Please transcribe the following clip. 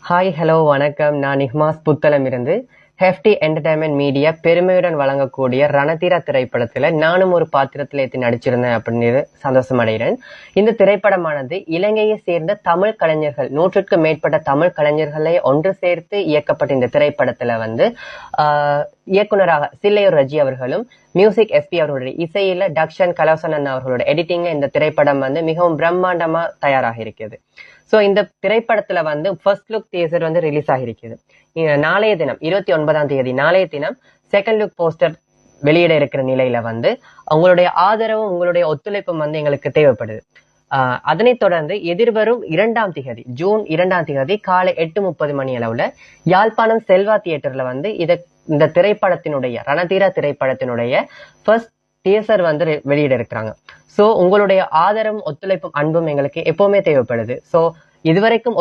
Hi hello வணக்கம். நான் நிஹ்மாஸ் புத்தளம் இருந்து ஹெஃப்டி என்டர்டைன்மெண்ட் மீடியா பெருமையுடன் வழங்கக்கூடிய ரணதீரா திரைப்படத்துல நானும் ஒரு பாத்திரத்துல ஏற்றி நடிச்சிருந்தேன் அப்படின்னு சந்தோஷம் அடைகிறேன். இந்த திரைப்படமானது இலங்கையை சேர்ந்த தமிழ் கலைஞர்கள் 100க்கும் மேற்பட்ட தமிழ் கலைஞர்களை ஒன்று சேர்த்து இயக்கப்பட்ட இந்த திரைப்படத்துல இயக்குனராக சில்லையூர் ரஜி அவர்களும் மியூசிக் எஸ்பி அவர்களுடைய இசையில டக்ஷன் கலாசனன் அவர்களோட எடிட்டிங்ல இந்த திரைப்படம் மிகவும் பிரம்மாண்டமா தயாராக இருக்கிறது. சோ இந்த திரைப்படத்துல ஃபர்ஸ்ட் லுக் டீசர் ரிலீஸ் ஆகிருக்குது. நாளைய தினம் 29ஆம் தேதி நாளைய தினம் செகண்ட் லுக் போஸ்டர் வெளியிட இருக்கிற நிலையில உங்களுடைய ஆதரவும் உங்களுடைய ஒத்துழைப்பும் எங்களுக்கு தேவைப்படுது. அதனைத் தொடர்ந்து எதிர்வரும் 2ஆம் திகதி ஜூன் 2ஆம் திகதி காலை 8:30 மணி அளவுல யாழ்ப்பாணம் செல்வா தியேட்டர்ல இந்த திரைப்படத்தினுடைய ரணதீரா திரைப்படத்தினுடைய ஃபர்ஸ்ட் டீசர் வெளியிட இருக்கிறாங்க. சோ உங்களுடைய ஆதரவும் ஒத்துழைப்பும் அன்பும் எங்களுக்கு எப்பவுமே தேவைப்படுது. சோ இதுவரைக்கும்